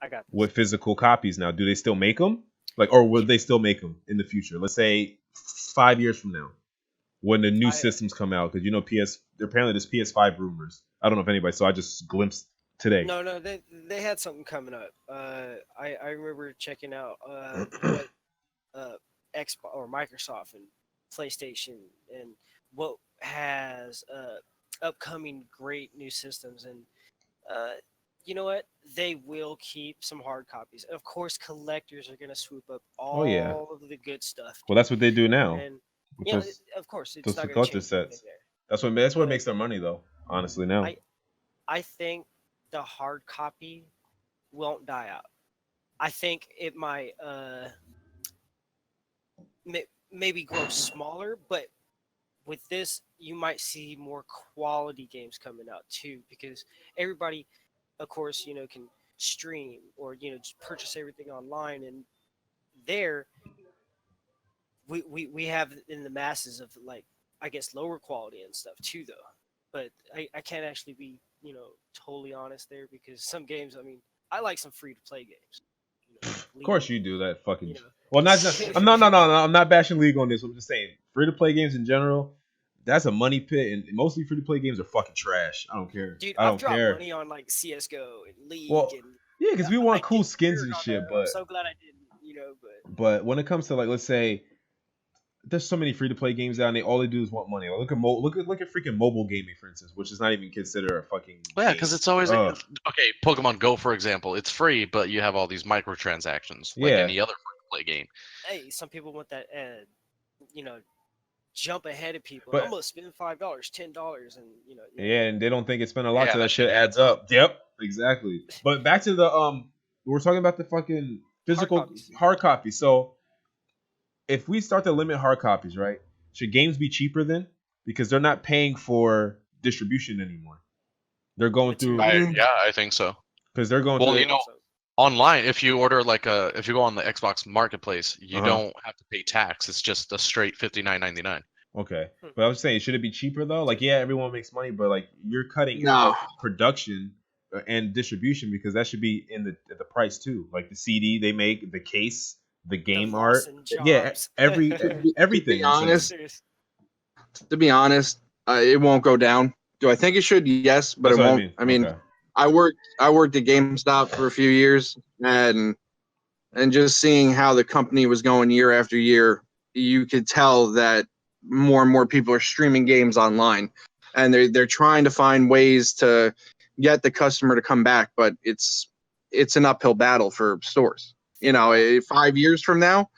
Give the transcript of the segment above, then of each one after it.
I got this. with physical copies now. Do they still make them? Like, or will they still make them in the future? Let's say 5 years from now, when the new systems come out, because apparently there's PS5 rumors. I don't know if anybody saw. I just glimpsed today. No, they had something coming up. I remember checking out what Xbox or Microsoft and PlayStation and what has upcoming great new systems, and you know what? They will keep some hard copies. Of course, collectors are gonna swoop up Oh yeah. all of the good stuff. Well, that's what they do now. And With yeah, those of course, it's those not gonna collector change anything sets. there. That's what But makes their money though. Honestly, now. I think the hard copy won't die out. I think it might maybe grow smaller, but with this, you might see more quality games coming out too, because everybody, of course, can stream or just purchase everything online, and there we have in the masses of, like, I guess, lower quality and stuff too, though. But I can't actually be totally honest there, because some games, I mean, I like some free to play games. Of course you do that fucking. You know. Well, I'm no. I'm not bashing League on this. I'm just saying free to play games in general. That's a money pit, and mostly free to play games are fucking trash. I don't care. Dude, I don't I've dropped care. money on like CS:GO and League, Well, and yeah, because we want I cool did skins dirt and on shit. there. But I'm so glad I didn't. but when it comes to, like, let's say, there's so many free to play games out, and all they do is want money. Like, look at freaking mobile gaming, for instance, which is not even considered a fucking. Yeah, because it's always okay. Pokemon Go, for example, it's free, but you have all these microtransactions, like any other free to play game. Hey, some people want that, jump ahead of people. But I'm gonna spend $5, $10, and Yeah, and they don't think it's spent a lot, so that shit adds up. Yep, exactly. But back to the we're talking about the fucking physical hard copy. So if we start to limit hard copies, right? Should games be cheaper then? Because they're not paying for distribution anymore. They're going through. I think so. Because they're going through. Online, if you order if you go on the Xbox Marketplace, you don't have to pay tax. It's just a straight $59.99. Okay, but I was saying, should it be cheaper though? Like, yeah, everyone makes money, but like, you're cutting out production and distribution, because that should be in the price too. Like the CD they make, the case, the game art, everything. To be honest, it won't go down. Do I think it should? Yes, but it won't. I mean, I worked at GameStop for a few years, and just seeing how the company was going year after year, you could tell that more and more people are streaming games online, and they're trying to find ways to get the customer to come back, but it's an uphill battle for stores. 5 years from now,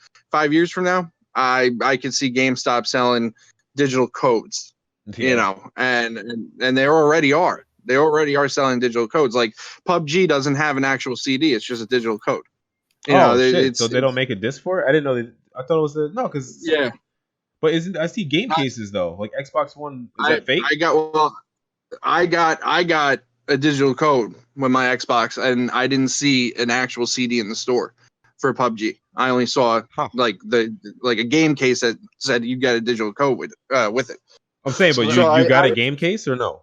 I could see GameStop selling digital codes, and they already are. They already are selling digital codes. Like PUBG doesn't have an actual CD; it's just a digital code. Shit! So they don't make a disc for it? I didn't know. I thought it was because But I see game cases though, like Xbox One. Is that fake? I got a digital code with my Xbox, and I didn't see an actual CD in the store for PUBG. I only saw like a game case that said you got a digital code with it. I'm saying, but you got a game case or no?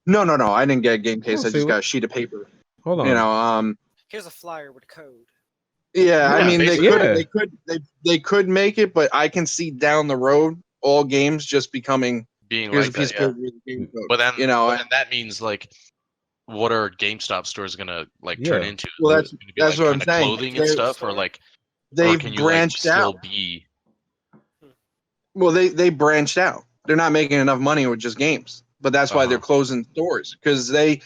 No. I didn't get a game case. I just got a sheet of paper. Hold on. Here's a flyer with a code. Yeah, I mean, they could make it, but I can see down the road all games just becoming here's like a piece of game code. But then, and that means, like, what are GameStop stores gonna turn into? Well, that's what I'm saying. Clothing and stuff, or like they've branched out. Well, they branched out. They're not making enough money with just games, but that's why they're closing stores, because they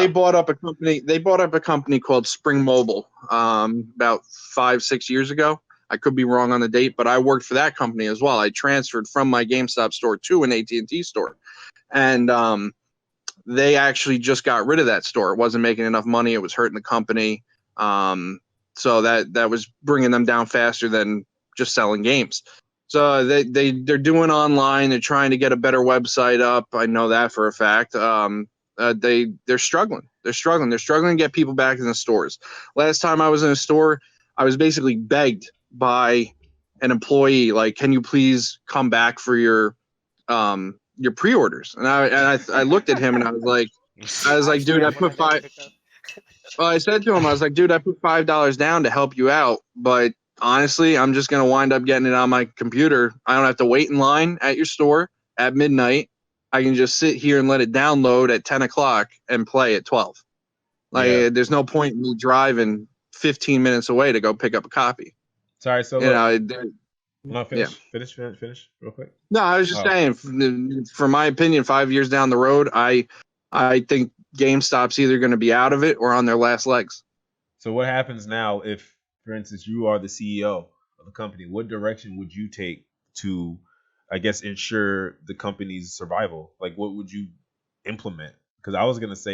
bought up a company. They bought up a company called Spring Mobile about 5-6 years ago. I could be wrong on the date, but I worked for that company as well. I transferred from my GameStop store to an AT&T store, and they actually just got rid of that store. It wasn't making enough money. It was hurting the company. So that was bringing them down faster than just selling games. So they're doing online. They're trying to get a better website up. I know that for a fact. They're struggling. They're struggling to get people back in the stores. Last time I was in a store, I was basically begged by an employee, like, can you please come back for your pre-orders? And I looked at him and I was like, dude, I put Well, I said to him, I was like, dude, I put $5 down to help you out, but honestly, I'm just going to wind up getting it on my computer. I don't have to wait in line at your store at midnight. I can just sit here and let it download at 10 o'clock and play at 12. There's no point in me driving 15 minutes away to go pick up a copy. Sorry, so finish real quick. No, I was just saying, from my opinion, 5 years down the road, I think GameStop's either going to be out of it or on their last legs. So what happens now if, for instance, you are the CEO of the company? What direction would you take to, I guess, ensure the company's survival? Like, what would you implement? Because I was going to say